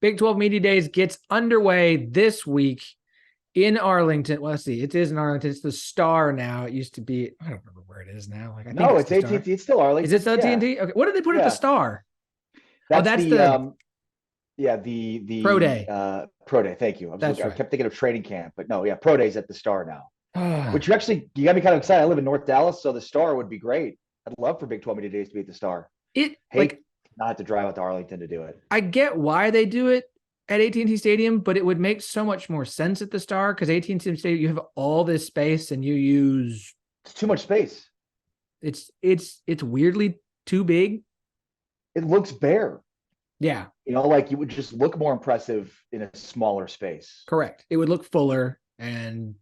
Big 12 Media Days gets underway this week in Arlington. Well, let's see. It is in Arlington. It's the Star now. It used to be, I don't remember where it is now. Like, I think No, it's it's the Star. AT&T. It's still Is it Arlington. still Yeah, TNT? Okay. What did they put at the yeah. Star? Oh, That's that's the Pro the Day. pro day. Thank you. That's I right. kept thinking of training camp, but no, yeah, pro day's at the Star now. Ah, Which you got me kind of excited. I live in North Dallas, so the Star would be great. I'd love for Big 12 Media Days to be at the Star. it Hate like not have to drive out to Arlington to do it. I get why they do it at AT&T Stadium, but it would make so much more sense at the Star because AT&T Stadium, you have all this space and you use It's too much space. it's weirdly too big. It looks bare. Yeah, Like you would just look more impressive in a smaller space. correct. It would look fuller and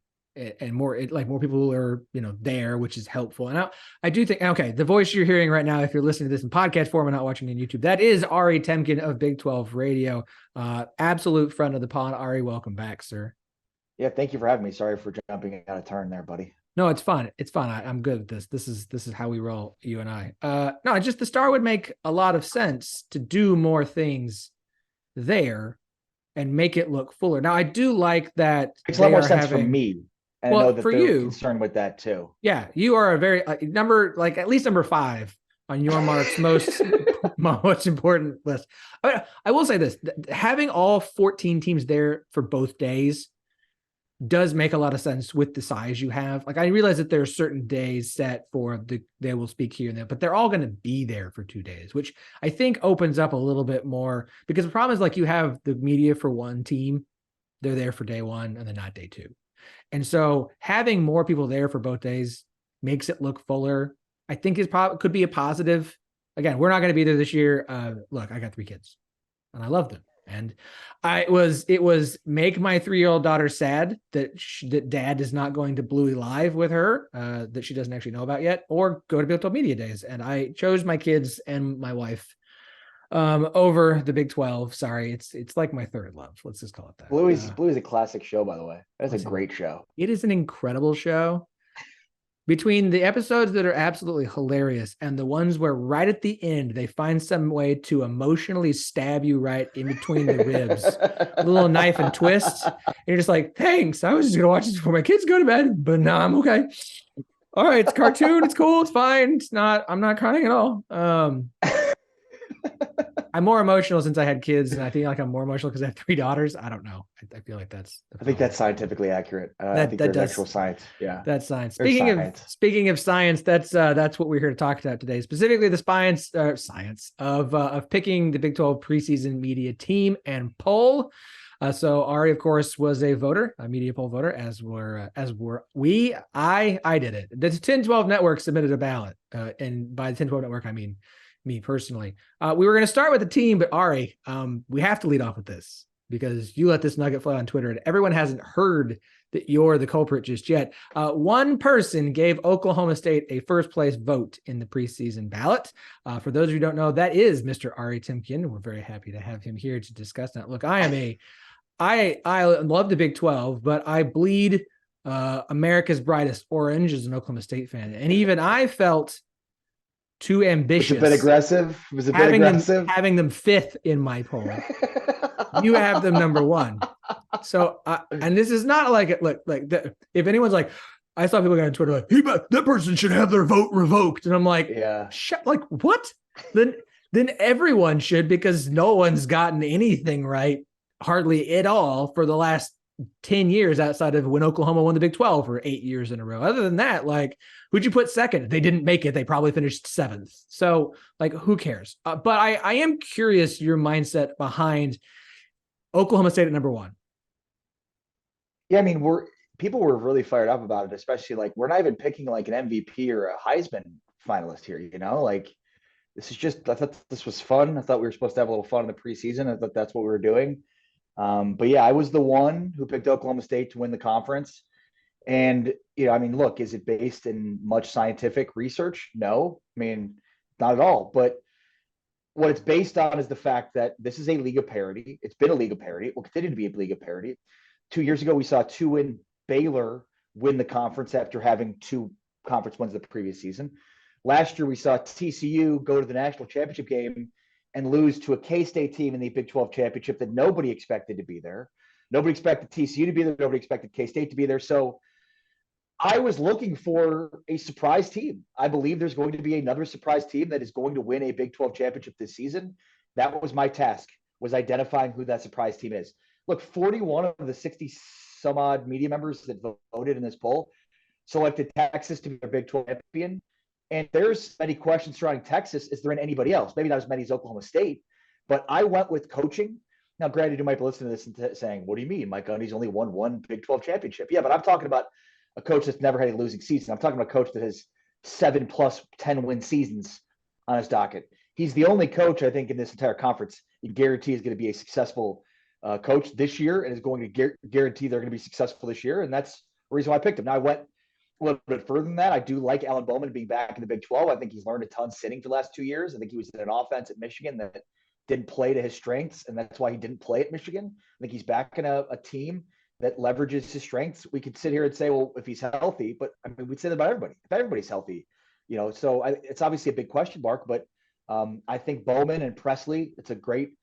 more like more people are there, which is helpful. And I do think okay, the voice you're hearing right now, if you're listening to this in podcast form and not watching on YouTube, that is Ari Temkin of Big 12 Radio, absolute friend of the pod. Ari, welcome back, sir. Yeah, thank you for having me. Sorry for jumping out of turn there, buddy. No, it's fun. It's fun. I'm good at this. This is how we roll, you and I. No, it's just the Star would make a lot of sense to do more things there and make it look fuller. Now, I do like that Makes a lot they more are sense for having. me. And I know Well, that for they're you, concerned with that too. yeah, you are a very number like at least number 5 on your marks most important list. I will say this: having all 14 teams there for both days does make a lot of sense with the size you have. Like I realize that there are certain days set for they will speak here and there, but they're all going to be there for 2 days, which I think opens up a little bit more because the problem is like you have the media for one team, they're there for day 1 and then not day 2. And so having more people there for both days makes it look fuller. I think is probably could be a positive. Again, we're not going to be there this year. Look, I got 3 kids and I love them. And it was make my 3-year-old daughter sad that that dad is not going to Bluey Live with her, that she doesn't actually know about yet, or go to Big 12 Media Days. And I chose my kids and my wife over the Big 12. Sorry, it's like my third love. Let's just call it that. Bluey's a classic show, by the way. That's a great show. It is an incredible show. Between the episodes that are absolutely hilarious and the ones where right at the end they find some way to emotionally stab you right in between the ribs, a little knife and twist, and you're just like, thanks, I was just gonna watch this before my kids go to bed, but now I'm okay. All right, it's cartoon, it's cool, it's fine, I'm not crying at all. I'm more emotional since I had kids, and I feel like I'm more emotional because I have 3 daughters. I don't know. I feel like that's. I think that's scientifically accurate. I think there's actual science. Yeah, that's science. Science. Speaking of science, that's what we're here to talk about today. Specifically, the science of picking the Big 12 preseason media team and poll. So Ari, of course, was a voter, a media poll voter, as were we. I did it. The 10-12 network submitted a ballot, and by the 10-12 network, I mean me personally. We were going to start with the team, but Ari, we have to lead off with this because you let this nugget fly on Twitter and everyone hasn't heard that you're the culprit just yet. One person gave Oklahoma State a first place vote in the preseason ballot. For those of you who don't know, that is Mr. Ari Temkin. We're very happy to have him here to discuss that. Look, I love the Big 12, but I bleed America's brightest orange as an Oklahoma State fan. And even I felt too ambitious. Was it a bit aggressive? Having them 5th in my poll. You have them number 1. So, and this is not like it. Look, if anyone's like, I saw people going on Twitter like, hey, that person should have their vote revoked, and I'm like, yeah, like what? Then everyone should, because no one's gotten anything right, hardly at all, for the last 10 years outside of when Oklahoma won the Big 12 for 8 years in a row. Other than that, like, who'd you put second? They didn't make it. They probably finished 7th. So, like, who cares? But I am curious your mindset behind Oklahoma State at number 1. Yeah, I mean, people were really fired up about it, especially like we're not even picking like an MVP or a Heisman finalist here. Like this is just, I thought this was fun. I thought we were supposed to have a little fun in the preseason. I thought that's what we were doing. But yeah, I was the one who picked Oklahoma State to win the conference. And, I mean, look, is it based in much scientific research? No, I mean, not at all. But what it's based on is the fact that this is a league of parity. It's been a league of parity. It will continue to be a league of parity. 2 years ago, we saw 2-win Baylor win the conference after having 2 conference wins the previous season. Last year, we saw TCU go to the national championship game and lose to a K-State team in the Big 12 championship that nobody expected to be there. Nobody expected TCU to be there. Nobody expected K-State to be there. So I was looking for a surprise team. I believe there's going to be another surprise team that is going to win a Big 12 championship this season. That was my task, was identifying who that surprise team is. Look, 41 of the 60 some odd media members that voted in this poll selected Texas to be their Big 12 champion. And there's many questions surrounding Texas. Is there in anybody else? Maybe not as many as Oklahoma State, but I went with coaching. Now, granted, you might be listening to this and saying, what do you mean? Mike Gundy's only won one Big 12 championship. Yeah, but I'm talking about a coach that's never had a losing season. I'm talking about a coach that has 7+ 10-win seasons on his docket. He's the only coach, I think, in this entire conference you guarantee is going to be a successful coach this year and is going to guarantee they're going to be successful this year. And that's the reason why I picked him. Now, I went a little bit further than that. I do like Alan Bowman being back in the Big 12. I think he's learned a ton sitting for the last 2 years. I think he was in an offense at Michigan that didn't play to his strengths, and that's why he didn't play at Michigan. I think he's back in a team that leverages his strengths. We could sit here and say, well, if he's healthy, but I mean, we'd say that about everybody. If everybody's healthy, so it's obviously a big question mark, but I think Bowman and Presley, it's a great,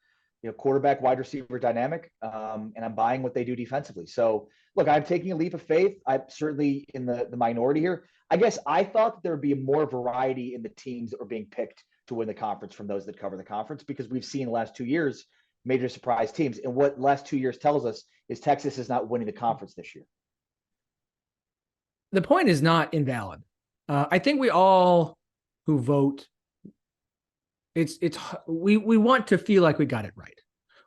quarterback wide receiver dynamic. And I'm buying what they do defensively. So look, I'm taking a leap of faith. I'm certainly in the minority here. I guess I thought that there would be more variety in the teams that were being picked to win the conference from those that cover the conference, because we've seen the last 2 years major surprise teams. And what the last 2 years tells us is Texas is not winning the conference this year. The point is not invalid. I think we all who vote, we want to feel like we got it right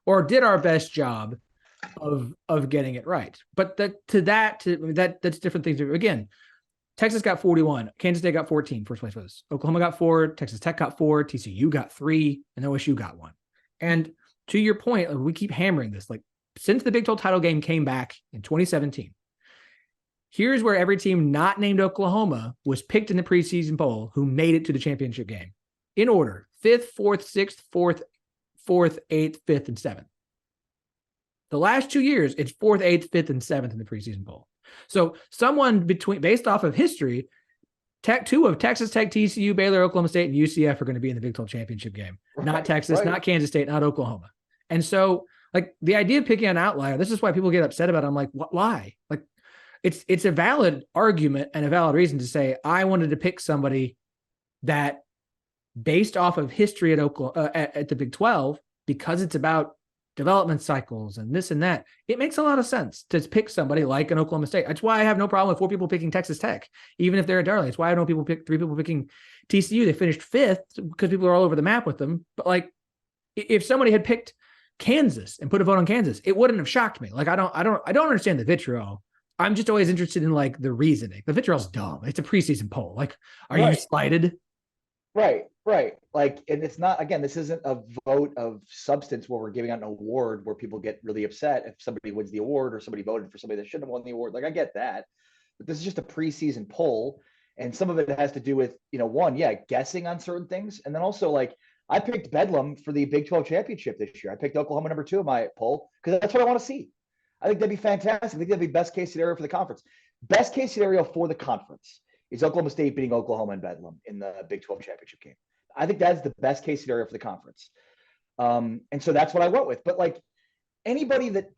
or did our best job of getting it right. But that's different things. Again, Texas got 41, Kansas State got 14, first place for this. Oklahoma got 4, Texas Tech got 4, TCU got 3, and OSU got 1. And to your point, we keep hammering this. Like, since the Big 12 title game came back in 2017, here's where every team not named Oklahoma was picked in the preseason poll who made it to the championship game in order: 5th, 4th, 6th, 4th, 8th, 5th, and 7th. The last 2 years, it's 4th, 8th, 5th, and 7th in the preseason poll. So someone based off of history, two of Texas Tech, TCU, Baylor, Oklahoma State, and UCF are going to be in the Big 12 championship game. Right, not Texas, not Kansas State, not Oklahoma. And so, like, the idea of picking an outlier, this is why people get upset about it. I'm like, why? Like, it's a valid argument and a valid reason to say, I wanted to pick somebody that, based off of history at Oklahoma, at the Big 12, because it's about development cycles and this and that, it makes a lot of sense to pick somebody like an Oklahoma State. That's why I have no problem with 4 people picking Texas Tech, even if they're a darling. It's why I don't know 3 people picking TCU. They finished 5th because people are all over the map with them. But like, if somebody had picked Kansas and put a vote on Kansas, it wouldn't have shocked me. Like, I don't understand the vitriol. I'm just always interested in, like, the reasoning. The vitriol's dumb. It's a preseason poll. Like, are you slighted? Right. Like, and it's not, again, this isn't a vote of substance where we're giving out an award where people get really upset if somebody wins the award or somebody voted for somebody that shouldn't have won the award. Like, I get that, but this is just a preseason poll. And some of it has to do with, guessing on certain things. And then also, like, I picked Bedlam for the Big 12 championship this year. I picked Oklahoma number 2 in my poll because that's what I want to see. I think that'd be fantastic. I think that'd be best case scenario for the conference. Best case scenario for the conference is Oklahoma State beating Oklahoma and Bedlam in the Big 12 championship game. I think that's the best case scenario for the conference. And so that's what I went with. But, like, anybody that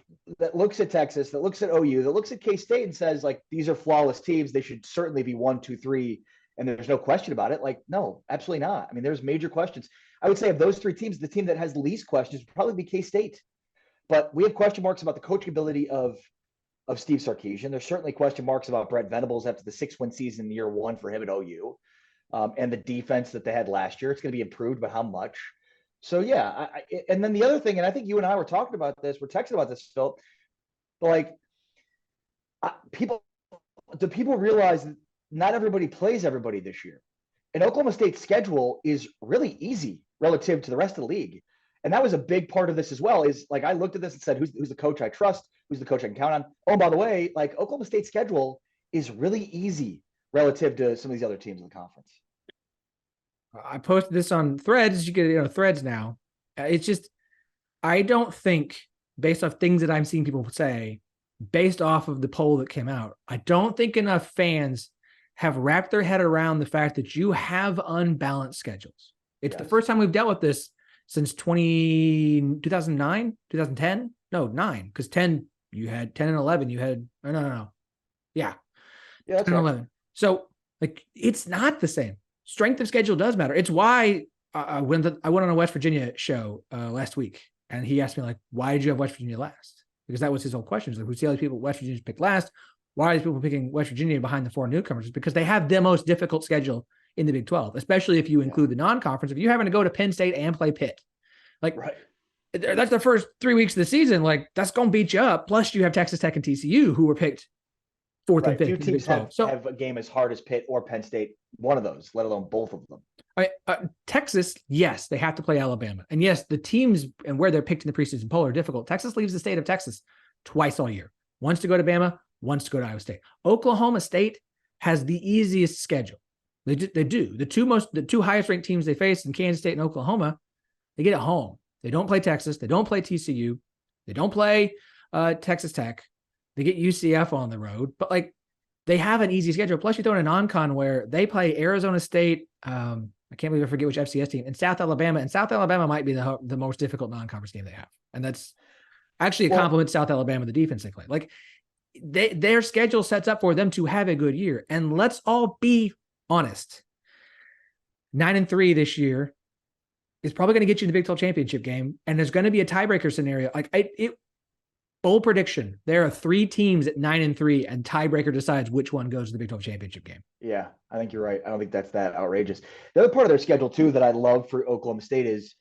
looks at Texas, that looks at OU, that looks at K-State and says, like, these are flawless teams, they should certainly be 1, 2, 3, and there's no question about it. Like, no, absolutely not. I mean, there's major questions. I would say of those 3 teams, the team that has the least questions would probably be K-State. But we have question marks about the coaching ability of Steve Sarkisian. There's certainly question marks about Brent Venables after the 6-win season in year 1 for him at OU. And the defense that they had last year, it's going to be improved, but how much? So, yeah. And then the other thing, and I think you and I were talking about this, we're texting about this, Phil, but, like, do people realize that not everybody plays everybody this year? And Oklahoma State's schedule is really easy relative to the rest of the league. And that was a big part of this as well, is, like, I looked at this and said, who's the coach I trust? Who's the coach I can count on? Oh, by the way, like, Oklahoma State's schedule is really easy relative to some of these other teams in the conference. I posted this on Threads. You get, Threads now. It's just, I don't think, based off things that I'm seeing people say, based off of the poll that came out, I don't think enough fans have wrapped their head around the fact that you have unbalanced schedules. It's the first time we've dealt with this since 2009, 2010. No, 9, because 10, you had 10 and 11. You had, oh, no. Yeah. Yeah, 10 that's and right. 11. So, like, it's not the same. Strength of schedule does matter. It's why I went on a West Virginia show last week, and he asked me, like, why did you have West Virginia last? Because that was his whole question. Like, we see all these people West Virginia picked last. Why are these people picking West Virginia behind the 4 newcomers? It's because they have the most difficult schedule in the Big 12, especially if you include the non-conference. If you're having to go to Penn State and play Pitt, like, Right. that's the first 3 weeks of the season. Like, that's going to beat you up. Plus, you have Texas Tech and TCU, who were picked 4th and Right. 5th Few in the Big teams 12. So, have a game as hard as Pitt or Penn State, one of those, let alone both of them. Texas, yes, they have to play Alabama. And yes, the teams and where they're picked in the preseason poll are difficult. Texas leaves the state of Texas twice all year. Once to go to Bama, once to go to Iowa State. Oklahoma State has the easiest schedule. They do. The two highest ranked teams they face in Kansas State and Oklahoma, they get at home. They don't play Texas. They don't play TCU. They don't play Texas Tech. They get UCF on the road. But, like, they have an easy schedule. Plus, you throw in a non-con where they play Arizona State. I can't believe I forget which FCS team, and South Alabama. And South Alabama might be the most difficult non-conference game they have. And that's actually a compliment to South Alabama, the defense they play. Like, their schedule sets up for them to have a good year. And let's all be honest. 9-3 this year is probably going to get you in the Big 12 championship game. And there's going to be a tiebreaker scenario. Like, bold prediction. There are 3 teams at 9-3, and tiebreaker decides which one goes to the Big 12 championship game. Yeah, I think you're right. I don't think that's that outrageous. The other part of their schedule too that I love for Oklahoma State is,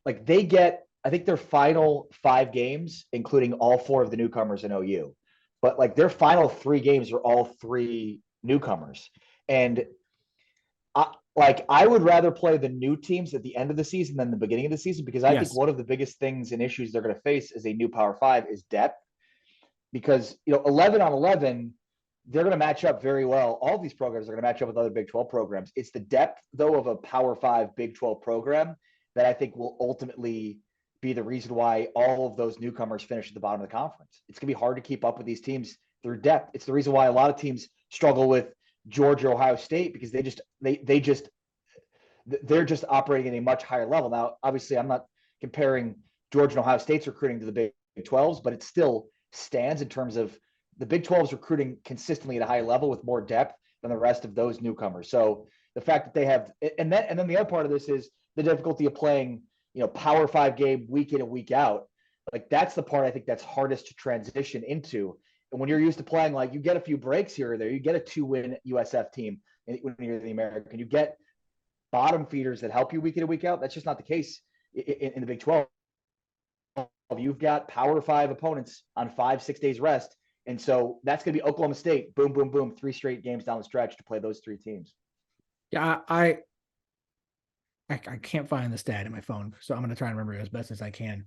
like, they get, I think, their final 5 games, including all 4 of the newcomers in OU. But, like, their final 3 games are all 3 newcomers. And I would rather play the new teams at the end of the season than the beginning of the season, because I think one of the biggest things and issues they're going to face as a new Power 5 is depth. Because, 11 on 11, they're going to match up very well. All of these programs are going to match up with other Big 12 programs. It's the depth, though, of a Power 5 Big 12 program that I think will ultimately be the reason why all of those newcomers finish at the bottom of the conference. It's going to be hard to keep up with these teams through depth. It's the reason why a lot of teams struggle with Georgia, Ohio State, because they're just operating at a much higher level. Now, obviously, I'm not comparing Georgia and Ohio State's recruiting to the Big 12s, but it still stands in terms of the Big 12's recruiting consistently at a high level with more depth than the rest of those newcomers. So the fact that they have, and then the other part of this is the difficulty of playing, Power 5 game week in and week out. Like, that's the part I think that's hardest to transition into. And when you're used to playing, like, you get a few breaks here or there, you get a 2-win USF team when you're the American, you get bottom feeders that help you week in and week out. That's just not the case in the Big 12. You've got Power 5 opponents on 5-6 days rest. And so that's going to be Oklahoma State. Boom, boom, boom. 3 straight games down the stretch to play those 3 teams. Yeah, I can't find the stat in my phone, so I'm going to try and remember it as best as I can.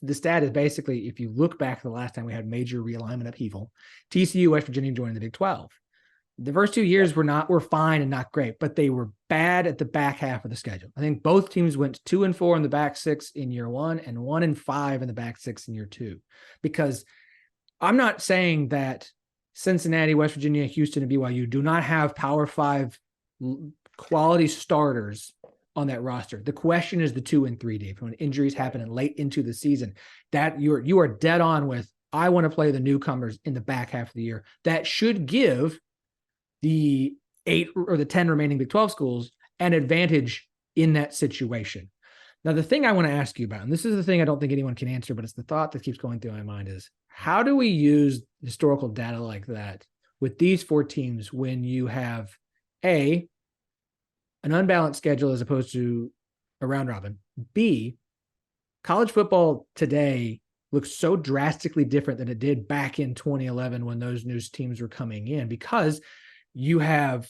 The stat is basically, if you look back to the last time we had major realignment upheaval, TCU, West Virginia joined the Big 12. The first 2 years were fine and not great, but they were bad at the back half of the schedule. I think both teams went 2-4 in the back 6 in year 1 and 1-5 in the back 6 in year 2. Because I'm not saying that Cincinnati, West Virginia, Houston, and BYU do not have Power 5 quality starters on that roster. The question is the 2 and 3 deep, when injuries happen and late into the season, that you are dead on with. I want to play the newcomers in the back half of the year. That should give the 8 or the 10 remaining Big 12 schools an advantage in that situation. Now, the thing I want to ask you about, and this is the thing I don't think anyone can answer, but it's the thought that keeps going through my mind, is how do we use historical data like that with these 4 teams when you have an unbalanced schedule as opposed to a round robin? B, college football today looks so drastically different than it did back in 2011 when those new teams were coming in, because you have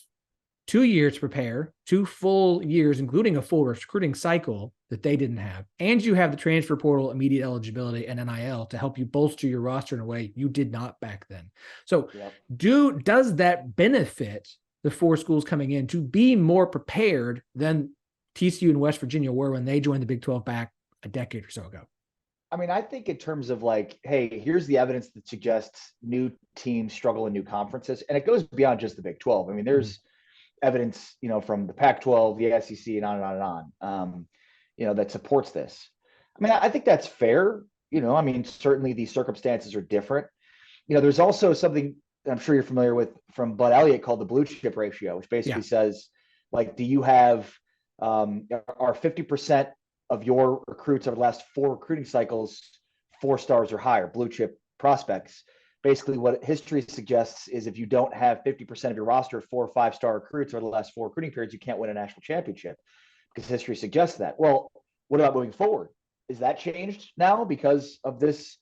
2 years to prepare, 2 full years, including a full recruiting cycle that they didn't have. And you have the transfer portal, immediate eligibility, and NIL to help you bolster your roster in a way you did not back then. So does that benefit the 4 schools coming in to be more prepared than TCU and West Virginia were when they joined the Big 12 back a decade or so ago? I mean, I think in terms of, like, hey, here's the evidence that suggests new teams struggle in new conferences. And it goes beyond just the Big 12. I mean, there's evidence, from the Pac-12, the SEC, and on and on and on, that supports this. I mean, I think that's fair. I mean, certainly these circumstances are different. There's also something I'm sure you're familiar with from Bud Elliott called the blue chip ratio, which basically says, like, do you have, are 50% of your recruits over the last 4 recruiting cycles 4 stars or higher, blue chip prospects? Basically, what history suggests is if you don't have 50% of your roster 4 or 5-star recruits over the last 4 recruiting periods, you can't win a national championship, because history suggests that. Well, what about moving forward? Is that changed now because of this?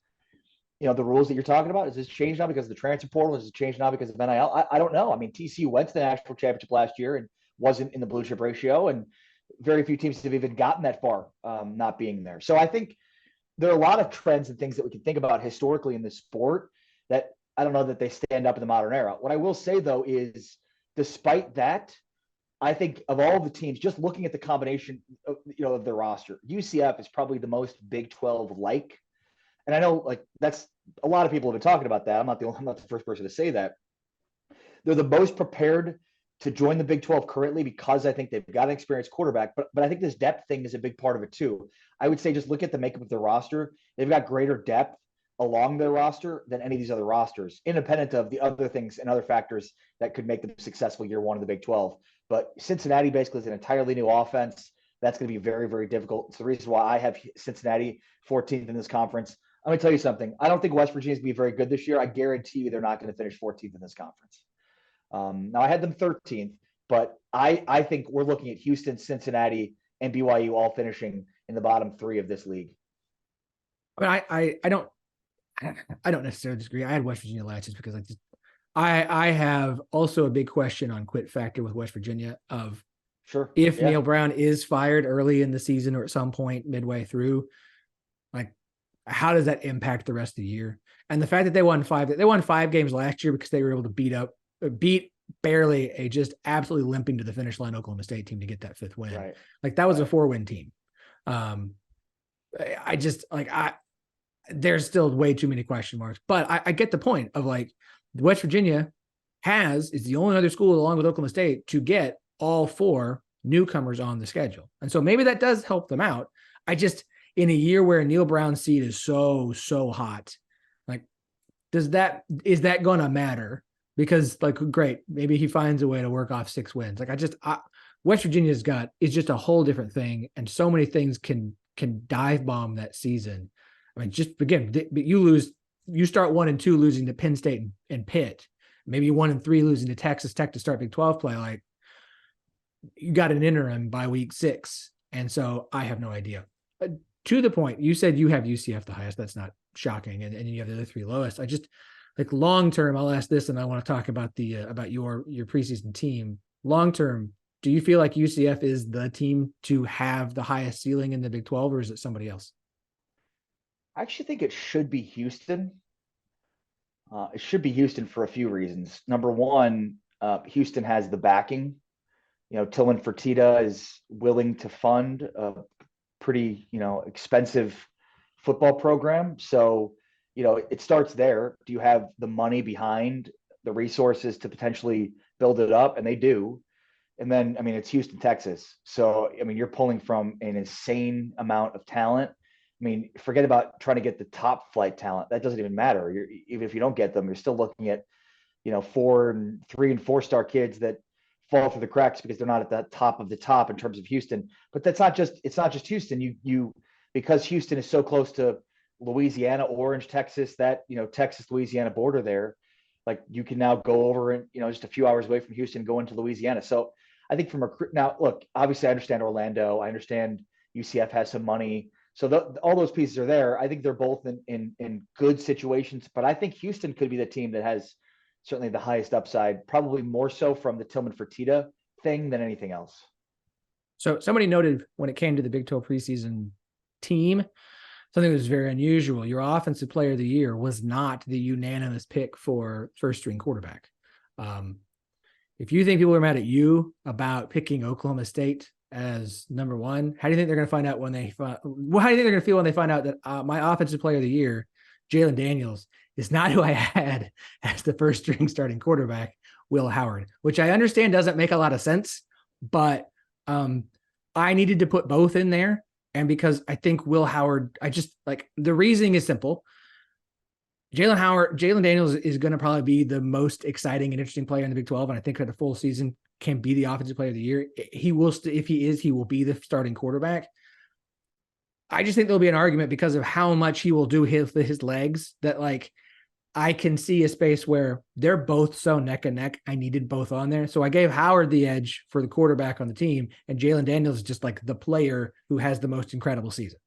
The rules that you're talking about? Is this changed now because of the transfer portal? Is it changed now because of NIL? I don't know. I mean, TCU went to the national championship last year and wasn't in the blue chip ratio, and very few teams have even gotten that far, not being there. So I think there are a lot of trends and things that we can think about historically in this sport that I don't know that they stand up in the modern era. What I will say, though, is despite that, I think of all the teams, just looking at the combination of their roster, UCF is probably the most Big 12 like. And I know, like, that's a lot of people have been talking about that. I'm not the first person to say that. They're the most prepared to join the Big 12 currently because I think they've got an experienced quarterback. But I think this depth thing is a big part of it too. I would say just look at the makeup of their roster. They've got greater depth along their roster than any of these other rosters, independent of the other things and other factors that could make them successful year one of the Big 12. But Cincinnati basically is an entirely new offense. That's going to be very, very difficult. It's the reason why I have Cincinnati 14th in this conference. I'm going to tell you something. I don't think West Virginia is going to be very good this year. I guarantee you they're not going to finish 14th in this conference. Now, I had them 13th, but I think we're looking at Houston, Cincinnati, and BYU all finishing in the bottom 3 of this league. I mean, I don't necessarily disagree. I had West Virginia last just because I have also a big question on quit factor with West Virginia of if Neil Brown is fired early in the season or at some point midway through, like, how does that impact the rest of the year? And the fact that they won 5 games last year because they were able to beat barely a just absolutely limping to the finish line Oklahoma State team to get that 5th win. Right. Like, that was a 4-win team. There's still way too many question marks, but I get the point of, like, West Virginia is the only other school along with Oklahoma State to get all 4 newcomers on the schedule. And so maybe that does help them out. In a year where Neil Brown's seat is so hot, like, is that going to matter? Because, like, great, maybe he finds a way to work off 6 wins. Like, West Virginia's is just a whole different thing, and so many things can dive bomb that season. I mean, just again, you start 1-2 losing to Penn State and Pitt, maybe 1-3 losing to Texas Tech to start Big 12 play. Like, you got an interim by week 6, and so I have no idea. To the point, you said you have UCF the highest. That's not shocking, and you have the other 3 lowest. I just, like, long term, I'll ask this, and I want to talk about about your preseason team. Long term, do you feel like UCF is the team to have the highest ceiling in the Big 12, or is it somebody else? I actually think it should be Houston. It should be Houston for a few reasons. Number one, Houston has the backing. Tillman Fertitta is willing to fund a pretty, expensive football program. So, it starts there. Do you have the money behind the resources to potentially build it up? And they do. And then, I mean, it's Houston, Texas. So, I mean, you're pulling from an insane amount of talent. I mean, forget about trying to get the top flight talent. That doesn't even matter. Even if you don't get them, you're still looking at, 3 and 4-star kids that fall through the cracks because they're not at the top of the top in terms of Houston. But it's not just Houston. Because Houston is so close to Louisiana, Orange, Texas, that, Texas, Louisiana border there, like, you can now go over and, just a few hours away from Houston, go into Louisiana. So I think now, look, obviously I understand Orlando. I understand UCF has some money. So all those pieces are there. I think they're both in good situations, but I think Houston could be the team that has certainly the highest upside, probably more so from the Tillman Fertitta thing than anything else. So somebody noted when it came to the Big 12 preseason team, something that was very unusual. Your offensive player of the year was not the unanimous pick for first string quarterback. If you think people are mad at you about picking Oklahoma State as number 1, how do you think they're going to find out how do you think they're going to feel when they find out that my offensive player of the year, Jalen Daniels, is not who I had as the first string starting quarterback Will Howard, which I understand doesn't make a lot of sense, but I needed to put both in there. And because I think Will Howard, I just like the reasoning is simple. Jalen Daniels is going to probably be the most exciting and interesting player in the Big 12. And I think for the full season can be the offensive player of the year. He will, if he is, he will be the starting quarterback. I just think there'll be an argument because of how much he will do his legs that like, I can see a space where they're both so neck and neck. I needed both on there. So I gave Howard the edge for the quarterback on the team, and Jalen Daniels is just like the player who has the most incredible season.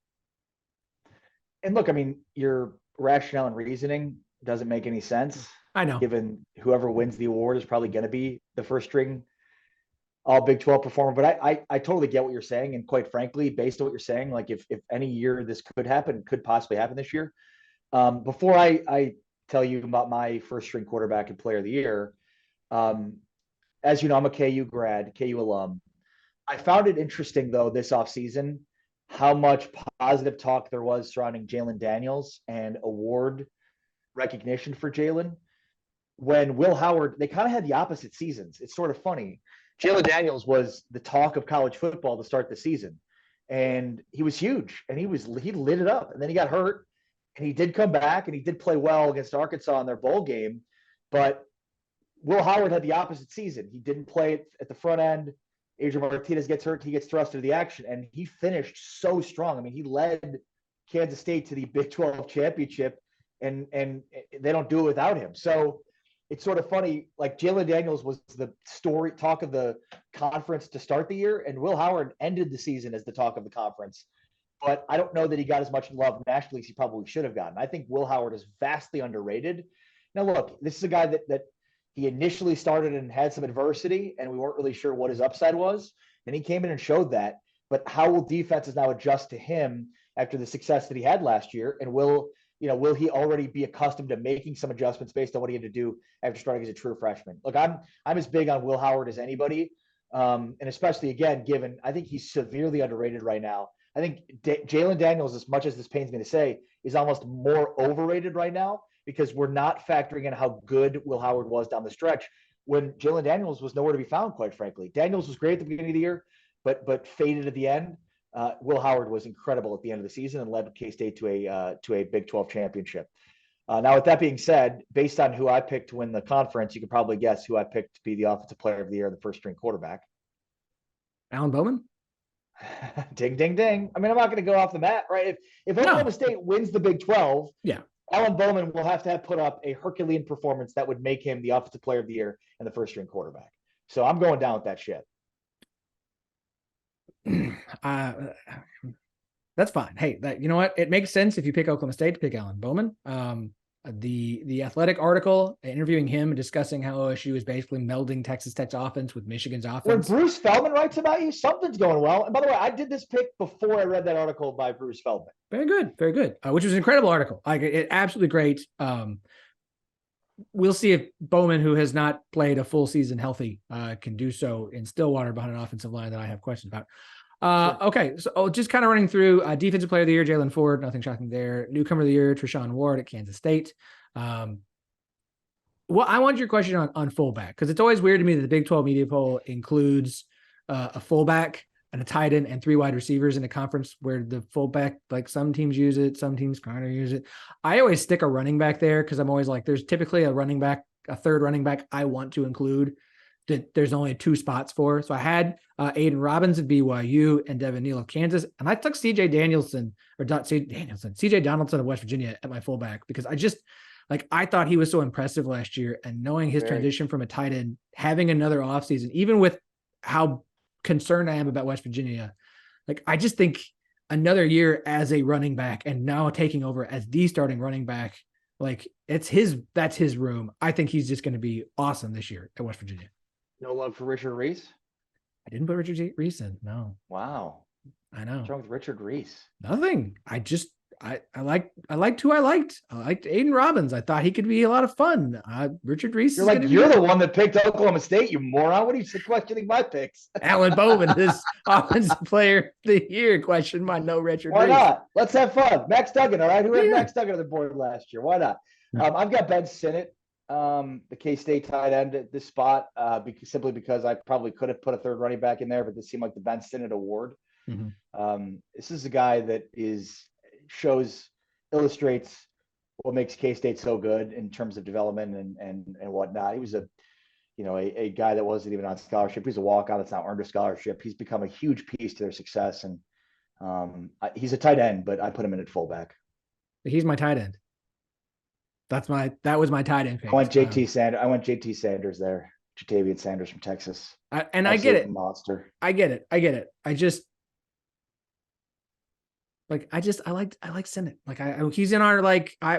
And look, I mean, your rationale and reasoning doesn't make any sense. I know. Given whoever wins the award is probably going to be the first string all Big 12 performer. But I totally get what you're saying. And quite frankly, based on what you're saying, like if any year this could possibly happen this year. Before I tell you about my first string quarterback and player of the year. As you know, I'm a KU grad, KU alum. I found it interesting though, this offseason, how much positive talk there was surrounding Jalen Daniels and award recognition for Jalen. When Will Howard, they kind of had the opposite seasons. It's sort of funny. Jalen Daniels was the talk of college football to start the season. And he was huge and he lit it up. And then he got hurt. And he did come back and he did play well against Arkansas in their bowl game. But Will Howard had the opposite season. He didn't play at the front end. Adrian Martinez gets hurt. He gets thrust into the action. And he finished so strong. I mean, he led Kansas State to the Big 12 championship. And they don't do it without him. So it's sort of funny. Like Jalen Daniels was the talk of the conference to start the year. And Will Howard ended the season as the talk of the conference. But I don't know that he got as much love nationally as he probably should have gotten. I think Will Howard is vastly underrated. Now, look, this is a guy that he initially started and had some adversity, and we weren't really sure what his upside was. And he came in and showed that. But how will defenses now adjust to him after the success that he had last year? And will he already be accustomed to making some adjustments based on what he had to do after starting as a true freshman? Look, I'm as big on Will Howard as anybody. And especially, again, given I think he's severely underrated right now. I think Jalen Daniels, as much as this pains me to say, is almost more overrated right now because we're not factoring in how good Will Howard was down the stretch when Jalen Daniels was nowhere to be found, quite frankly. Daniels was great at the beginning of the year, but faded at the end. Will Howard was incredible at the end of the season and led K-State to a Big 12 championship. Now, with that being said, based on who I picked to win the conference, you can probably guess who I picked to be the offensive player of the year, the first string quarterback. Alan Bowman? Ding, ding, ding. I mean, I'm not going to go off the mat, right? If Oklahoma State wins the Big 12, yeah, Alan Bowman will have to put up a Herculean performance that would make him the offensive player of the year and the first string quarterback. So I'm going down with that shit. That's fine. Hey, you know what? It makes sense if you pick Oklahoma State to pick Alan Bowman. The Athletic article interviewing him and discussing how OSU is basically melding Texas Tech's offense with Michigan's offense. When Bruce Feldman writes about you, something's going well. And by the way, I did this pick before I read that article by Bruce Feldman. Very good. Very good. Which was an incredible article. Like it absolutely great. We'll see if Bowman, who has not played a full season healthy, can do so in Stillwater behind an offensive line that I have questions about. Sure. Okay, so just kind of running through defensive player of the year, Jalen Ford, nothing shocking there. Newcomer of the year, Treshaun Ward at Kansas State. Well, I want your question on fullback because it's always weird to me that the Big 12 media poll includes a fullback and a tight end and 3 wide receivers in a conference where the fullback, like some teams use it, some teams kind of use it. I always stick a running back there because I'm always like, there's typically a third running back I want to include that there's only 2 spots for. So I had Aiden Robbins of BYU and Devin Neal of Kansas. And I took CJ Donaldson of West Virginia at my fullback because I thought he was so impressive last year, and knowing his transition from a tight end, having another offseason, even with how concerned I am about West Virginia, like I just think another year as a running back and now taking over as the starting running back, like that's his room. I think he's just going to be awesome this year at West Virginia. No love for Richard Reese? I didn't put Richard Reese in. No. Wow. I know. What's wrong with Richard Reese? Nothing. I liked who I liked. I liked Aiden Robbins. I thought he could be a lot of fun. Richard Reese. You're the one that picked Oklahoma State, you moron. What are you questioning my picks? Alan Bowman is offensive player of the year. Question by no Richard Reese. Why not? Let's have fun. Max Duggan, all right? Who had Max Duggan on the board last year? Why not? I've got Ben Sinnott the K-State tight end at this spot, simply because I probably could have put a third running back in there, but this seemed like the Ben Sinnott award. This is a guy that illustrates what makes K-State so good in terms of development and whatnot. He was a guy that wasn't even on scholarship. He's a walk-on that's now earned a scholarship. He's become a huge piece to their success, and he's a tight end, but I put him in at fullback. He's my tight end. That was my tight end pick. I went JT Sanders there. Jatavian Sanders from Texas. I get it. Monster. I get it. I like Sinnott. He's in our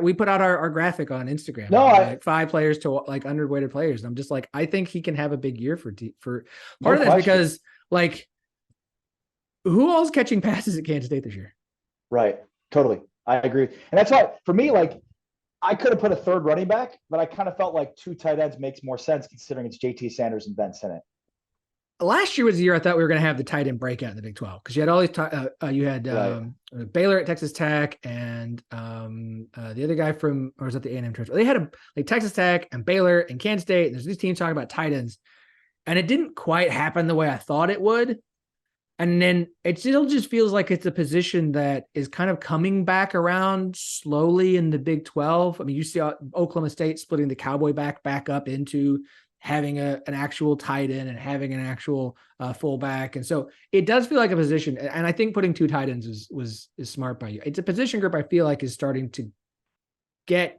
we put out our graphic on Instagram. No, 5 players to underweighted players. And I'm just like, I think he can have a big year for part of this because who all's catching passes at Kansas State this year? Right. Totally. I agree. And that's why for me, I could have put a third running back, but I kind of felt like 2 tight ends makes more sense considering it's JT Sanders and Ben Sinnott. Last year was the year I thought we were going to have the tight end breakout in the Big 12 because you had all these. You had Baylor at Texas Tech and the other guy or was that the A&M transfer? They had Texas Tech and Baylor and Kansas State. And there's these teams talking about tight ends, and it didn't quite happen the way I thought it would. And then it still just feels like it's a position that is kind of coming back around slowly in the Big 12. I mean, you see Oklahoma State splitting the Cowboy back up into having an actual tight end and having an actual fullback. And so it does feel like a position. And I think putting 2 tight ends is smart by you. It's a position group I feel like is starting to get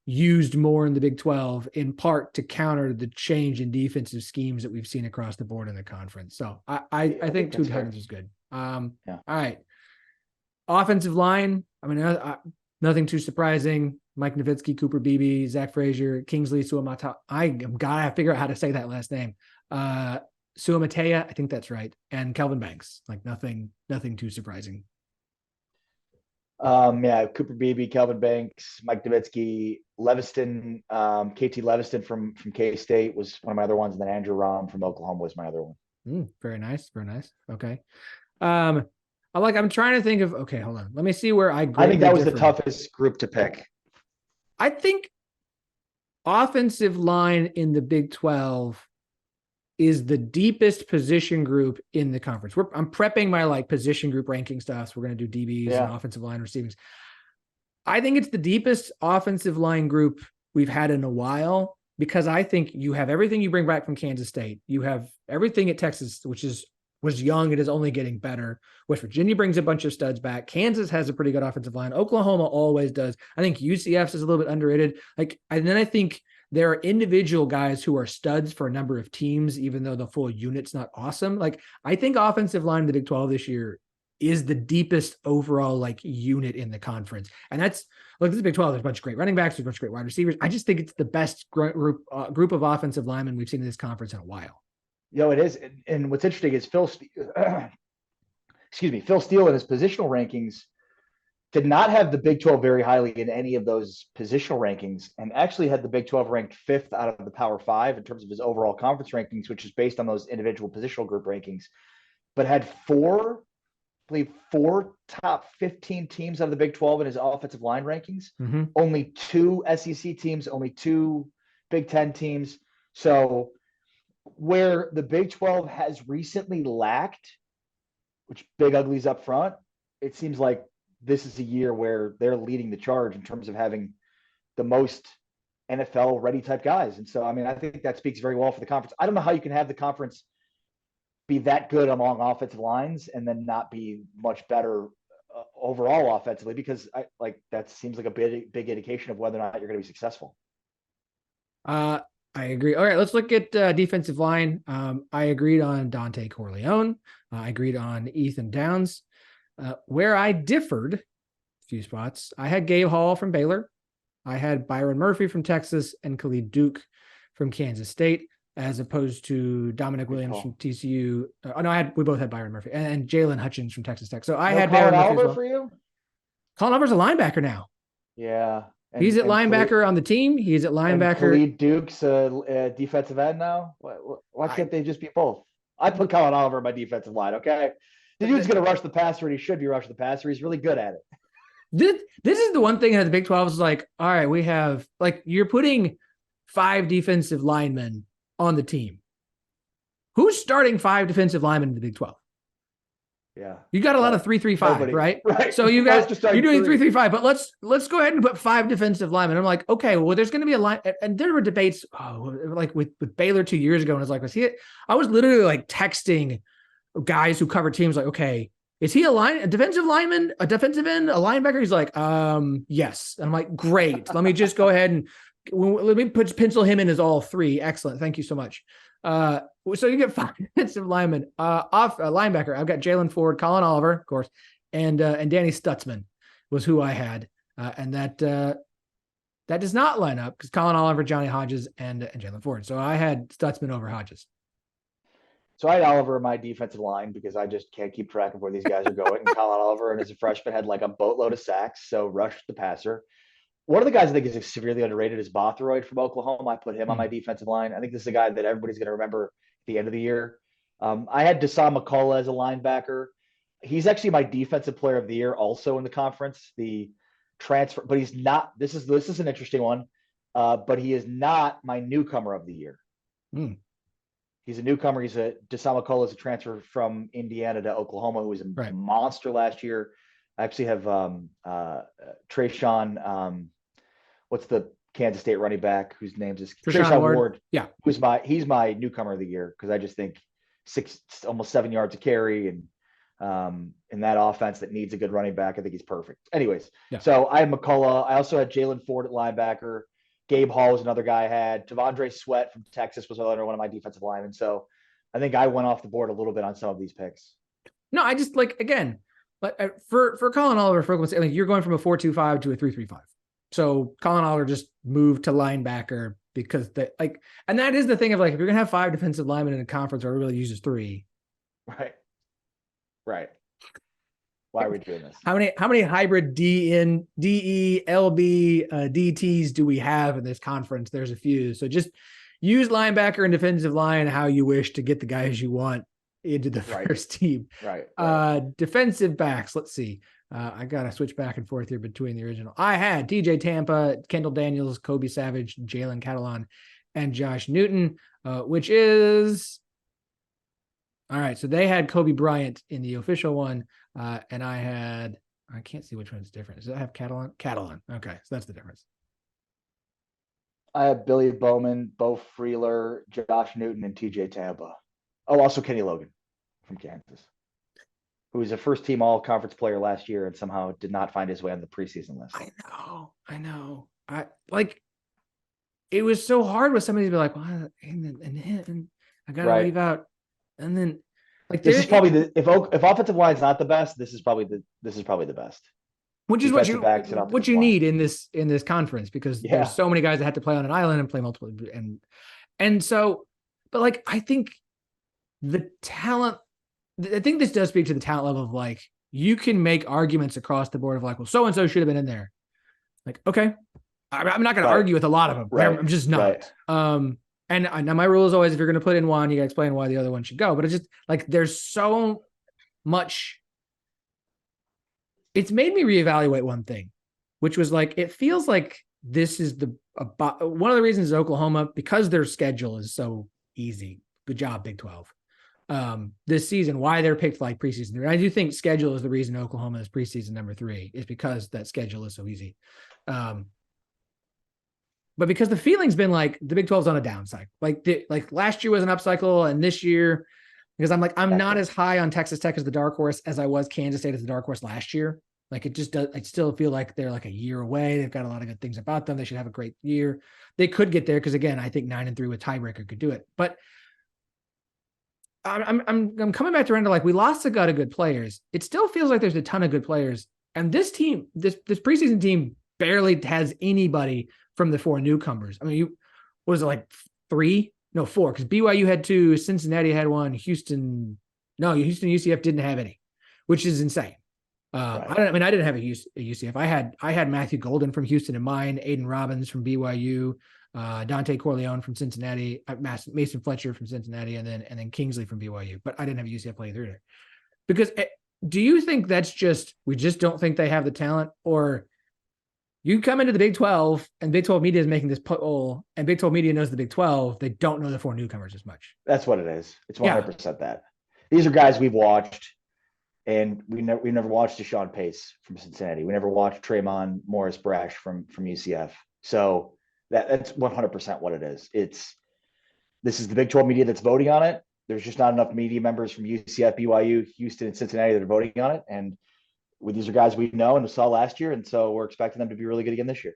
used more in the Big 12, in part to counter the change in defensive schemes that we've seen across the board in the conference. So I think 2 tight ends is good. All right. Offensive line. I mean, nothing too surprising. Mike Nowitzki, Cooper Beebe, Zach Frazier, Kingsley Suamata. I gotta figure out how to say that last name. Suamatea, I think that's right. And Kelvin Banks. Nothing too surprising. Cooper Beebe, Kelvin Banks, Mike Nowitzki, Leviston, KT Leviston from K-State was one of my other ones, and then Andrew Rahm from Oklahoma was my other one. Very nice. Okay. I'm trying to think of. Okay, hold on. Let me see where I think that was the toughest group to pick. I think offensive line in the Big 12 is the deepest position group in the conference. I'm prepping my position group ranking stuff. So we're going to do DBs and offensive line receivings. I think it's the deepest offensive line group we've had in a while because I think you have everything you bring back from Kansas State. You have everything at Texas, which was young. It is only getting better. West Virginia brings a bunch of studs back. Kansas has a pretty good offensive line. Oklahoma always does. I think UCF's is a little bit underrated. And then I think there are individual guys who are studs for a number of teams, even though the full unit's not awesome. I think offensive line in the Big 12 this year is the deepest overall unit in the conference. And that's this is Big 12. There's a bunch of great running backs. There's a bunch of great wide receivers. I just think it's the best group of offensive linemen we've seen in this conference in a while. It is. And what's interesting is Phil Steele in his positional rankings did not have the Big 12 very highly in any of those positional rankings, and actually had the Big 12 ranked 5th out of the Power 5 in terms of his overall conference rankings, which is based on those individual positional group rankings, but had 4 top 15 teams out of the Big 12 in his offensive line rankings. Mm-hmm. Only 2 SEC teams, only 2 Big 10 teams. So where the Big 12 has recently lacked, which big uglies up front, it seems like this is a year where they're leading the charge in terms of having the most NFL ready type guys. And so, I think that speaks very well for the conference. I don't know how you can have the conference be that good along offensive lines and then not be much better overall offensively, because that seems like a big indication of whether or not you're going to be successful. I agree. All right, let's look at defensive line. I agreed on Dante Corleone. I agreed on Ethan Downs. Where I differed a few spots, I had Gabe Hall from Baylor. I had Byron Murphy from Texas and Khalid Duke from Kansas State, as opposed to Dominic Williams from TCU. We both had Byron Murphy and Jalen Hutchins from Texas Tech. So I had Colin Oliver for you. Colin Oliver's a linebacker now. Yeah. He's at linebacker on the team. He's at linebacker. Khalid Duke's a defensive end now. Why can't they just be both? I put Colin Oliver in my defensive line. Okay. The dude's going to rush the passer, and he should be rushing the passer. He's really good at it. This is the one thing that the Big 12 is all right, we have you're putting 5 defensive linemen on the team. Who's starting 5 defensive linemen in the Big 12? Yeah. You got a lot of 3-3-5, right? Right. So you're doing 3-3-5, but let's go ahead and put 5 defensive linemen. I'm like, okay, well, there's going to be a line, and there were debates, like with Baylor 2 years ago, and it's like, was he? I was literally like texting guys who cover teams, like, okay, is he a defensive lineman, a defensive end, a linebacker? He's like, yes. And I'm like, great. Let me just go ahead and let me pencil him in as all 3. Excellent. Thank you so much. So you get 5 defensive linemen. Off linebacker, I've got Jalen Ford, Colin Oliver, of course, and Danny Stutzman was who I had, and that does not line up because Colin Oliver, Johnny Hodges, and Jalen Ford. So I had Stutzman over Hodges. So I had Oliver in my defensive line because I just can't keep track of where these guys are going. And Colin Oliver, and as a freshman, had like a boatload of sacks, so rushed the passer. One of the guys I think is severely underrated is Bothroyd from Oklahoma. I put him on my defensive line. I think this is a guy that everybody's going to remember at the end of the year. I had Deshaun McCullough as a linebacker. He's actually my defensive player of the year also in the conference. The transfer, but he's not. This is an interesting one, but he is not my newcomer of the year. He's a newcomer. Deshaun McCullough is a transfer from Indiana to Oklahoma, who was a monster last year. I actually have Trayshawn. What's the Kansas State running back whose name is Trayshawn Ward? Yeah, he's my newcomer of the year because I just think almost 7 yards a carry, and in that offense that needs a good running back, I think he's perfect. Anyways, so I have McCullough. I also had Jalen Ford at linebacker. Gabe Hall was another guy I had. Tavondre Sweat from Texas was another one of my defensive linemen. So I think I went off the board a little bit on some of these picks. No, I just again, but for Colin Oliver, you're going from a 4-2-5 to a 3-3-5. So Colin Oliver just moved to linebacker because and that is the thing of if you're gonna have 5 defensive linemen in a conference where it really uses 3. Right. Why are we doing this? How many hybrid DE, LB, DTs do we have in this conference? There's a few. So just use linebacker and defensive line how you wish to get the guys you want into the first team. Right. Defensive backs. Let's see. I got to switch back and forth here between the original. I had TJ Tampa, Kendall Daniels, Kobe Savage, Jalen Catalon, and Josh Newton, which is all right. So they had Kobe Bryant in the official one. And I can't see which one's different. Does it have Catalon? Catalon. Okay. So that's the difference. I have Billy Bowman, Bo Freeler, Josh Newton, and TJ Tampa. Oh, also Kenny Logan from Kansas, who was a first team all conference player last year and somehow did not find his way on the preseason list. I know. It was so hard with somebody to be like, well, and I got to leave out. And then this is probably if offensive line is not the best, this is probably the best. Which is what you need in this conference because there's so many guys that have to play on an island and play multiple and so, but I think the talent. I think this does speak to the talent level of you can make arguments across the board of well, so and so should have been in there. Okay, I'm not going to argue with a lot of them. Right. I'm just not. Right. And now my rule is always if you're going to put in one, you got to explain why the other one should go. But it's just there's so much. It's made me reevaluate one thing, which was it feels like this is one of the reasons is Oklahoma, because their schedule is so easy. Good job, Big 12. This season, why they're picked preseason. And I do think schedule is the reason Oklahoma is preseason number 3 is because that schedule is so easy. But because the feeling's been the Big 12's on a downside. Last year was an upcycle, and this year, because I'm not as high on Texas Tech as the dark horse as I was Kansas State as the dark horse last year. It just does. I still feel like they're a year away. They've got a lot of good things about them. They should have a great year. They could get there because again, I think 9-3 with tiebreaker could do it. But I'm coming back to Randall. We lost a lot of good players. It still feels like there's a ton of good players, and this team, this preseason team, barely has anybody from the 4 newcomers. I mean, what was it 3? No, 4, because BYU had 2, Cincinnati had 1, Houston UCF didn't have any, which is insane. I didn't have a UCF. I had Matthew Golden from Houston in mine, Aiden Robbins from BYU, Dante Corleone from Cincinnati, Mason Fletcher from Cincinnati, and then Kingsley from BYU. But I didn't have a UCF player either. Because do you think that's we just don't think they have the talent, or You come into the Big 12 and Big 12 media is making this poll and Big 12 media knows the Big 12. They don't know the 4 newcomers as much. That's what it is. It's Yeah. 100% that. These are guys we've watched, and we never watched Deshaun Pace from Cincinnati. We never watched Tremont Morris Brash from UCF. So that's 100% what it is. This is the Big 12 media that's voting on it. There's just not enough media members from UCF, BYU, Houston, and Cincinnati that are voting on it. And these are guys we know and saw last year, and so we're expecting them to be really good again this year.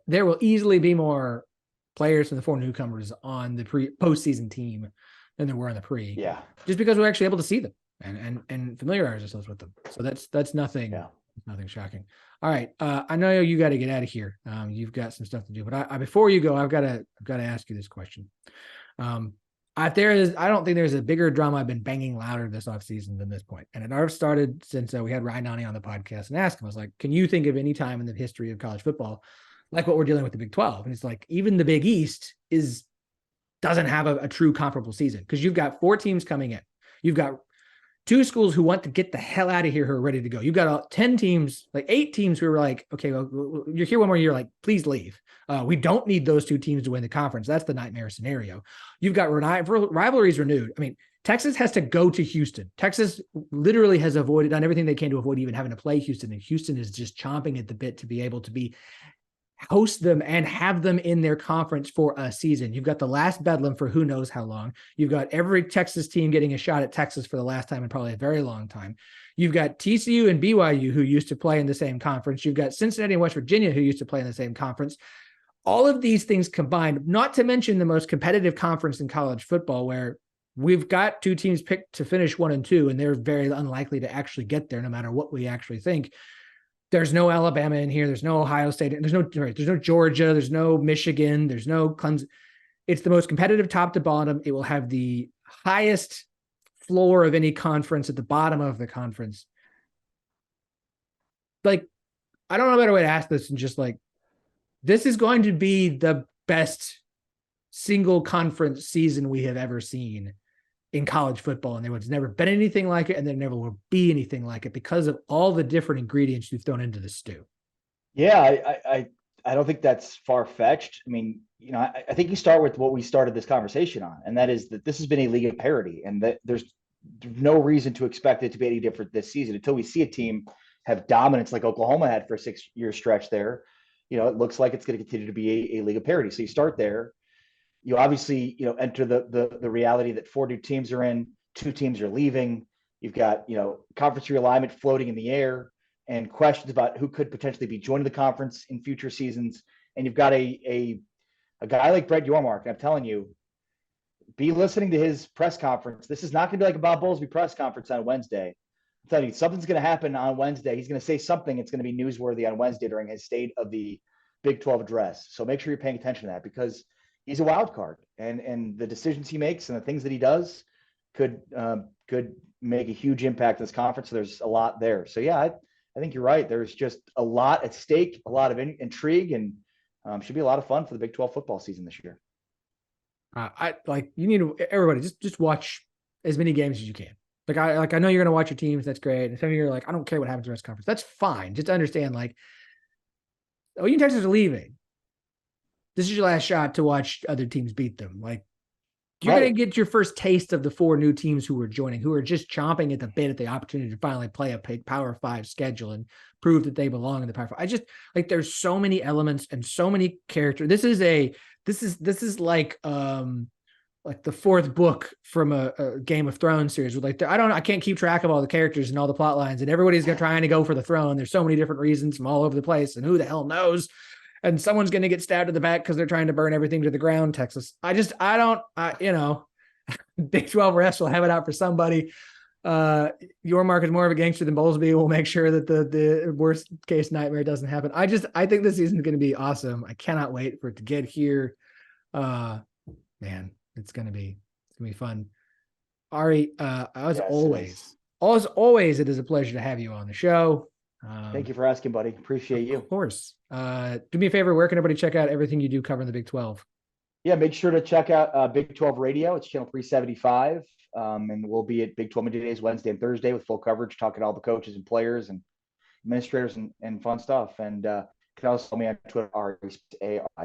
There will easily be more players from the 4 newcomers on the postseason team than there were on the pre. Yeah, just because we're actually able to see them and familiarize ourselves with them. So that's nothing. Yeah. Nothing shocking. All right, I know you got to get out of here. You've got some stuff to do, but I before you go, I've got to ask you this question. I don't think there's a bigger drama I've been banging louder this offseason than this point. And it started since we had Ryan Nani on the podcast and asked him, I was like, can you think of any time in the history of college football like what we're dealing with the Big 12? And it's like, even the Big East doesn't have a true comparable season because you've got 4 teams coming in. You've got 2 schools who want to get the hell out of here who are ready to go. You've got 10 teams, like 8 teams who are like, okay, well, you're here one more year, like, please leave. We don't need those 2 teams to win the conference. That's the nightmare scenario. You've got rivalries renewed. I mean, Texas has to go to Houston. Texas literally has done everything they can to avoid even having to play Houston. And Houston is just chomping at the bit to be able to host them and have them in their conference for a season. You've got the last bedlam for who knows how long. You've got every Texas team getting a shot at Texas for the last time in probably a very long time. You've got TCU and BYU who used to play in the same conference. You've got Cincinnati and West Virginia who used to play in the same conference. All of these things combined, not to mention the most competitive conference in college football, where we've got 2 teams picked to finish 1 and 2, and they're very unlikely to actually get there no matter what we actually think. There's no Alabama in here. There's no Ohio State. There's no Georgia. There's no Michigan. There's no Clemson. It's the most competitive top to bottom. It will have the highest floor of any conference at the bottom of the conference. Like, I don't know a better way to ask this, and just like, this is going to be the best single conference season we have ever seen in college football, and there was never been anything like it, and there never will be anything like it because of all the different ingredients you've thrown into the stew. Yeah, I don't think that's far-fetched. I mean, I think you start with what we started this conversation on, and that is that this has been a league of parity, and that there's no reason to expect it to be any different this season until we see a team have dominance like Oklahoma had for a 6-year stretch there. It looks like it's going to continue to be a league of parity. So you start there. You obviously, enter the reality that 4 new teams are in, 2 teams are leaving. You've got, conference realignment floating in the air and questions about who could potentially be joining the conference in future seasons. And you've got a guy like Brett Yormark. I'm telling you, be listening to his press conference. This is not going to be like a Bob Bowlesby press conference on Wednesday. I'm telling you, something's going to happen on Wednesday. He's going to say something. It's going to be newsworthy on Wednesday during his State of the Big 12 address. So make sure you're paying attention to that because he's a wild card, and the decisions he makes and the things that he does could make a huge impact in this conference. So there's a lot there. So yeah, I think you're right. There's just a lot at stake, a lot of intrigue, and should be a lot of fun for the Big 12 football season this year. You need everybody just watch as many games as you can. I know you're going to watch your teams. That's great. And some of you are like, I don't care what happens in the rest of the conference. That's fine. Just understand, OU Texas are leaving. This is your last shot to watch other teams beat them. You're going to get your first taste of the 4 new teams who are joining, who are just chomping at the bit at the opportunity to finally play a Power 5 schedule and prove that they belong in the Power 5. I just there's so many elements and so many characters. This is like the 4th book from a Game of Thrones series. I can't keep track of all the characters and all the plot lines, and everybody's trying to go for the throne. There's so many different reasons from all over the place, and who the hell knows? And someone's going to get stabbed in the back because they're trying to burn everything to the ground. Texas. Big 12 refs will have it out for somebody. Yormark is more of a gangster than Bowlesby. We'll make sure that the worst case nightmare doesn't happen. I think this season is going to be awesome. I cannot wait for it to get here. Man, it's going to be fun. Ari, as always, it is a pleasure to have you on the show. Thank you for asking, buddy. Appreciate you. Of course. Do me a favor. Where can everybody check out everything you do covering the Big 12? Yeah, make sure to check out Big 12 Radio. It's channel 375. And we'll be at Big 12 Media Days Wednesday and Thursday with full coverage, talking to all the coaches and players and administrators and fun stuff. And can also follow me on Twitter, Ari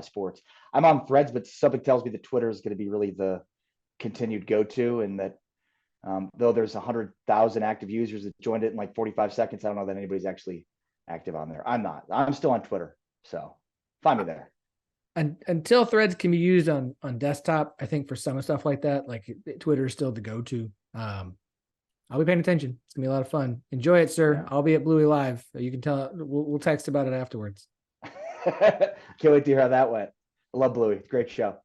Sports. I'm on Threads, but something tells me that Twitter is going to be really the continued go-to, and that though there's 100,000 active users that joined it in like 45 seconds, I don't know that anybody's actually active on there. I'm not. I'm still on Twitter, so find me there. And until Threads can be used on desktop, I think for some stuff like that, like Twitter is still the go-to. I'll be paying attention. It's gonna be a lot of fun. Enjoy it, sir. Yeah. I'll be at Bluey Live. You can tell. We'll text about it afterwards. Can't wait to hear how that went. I love Bluey. Great show.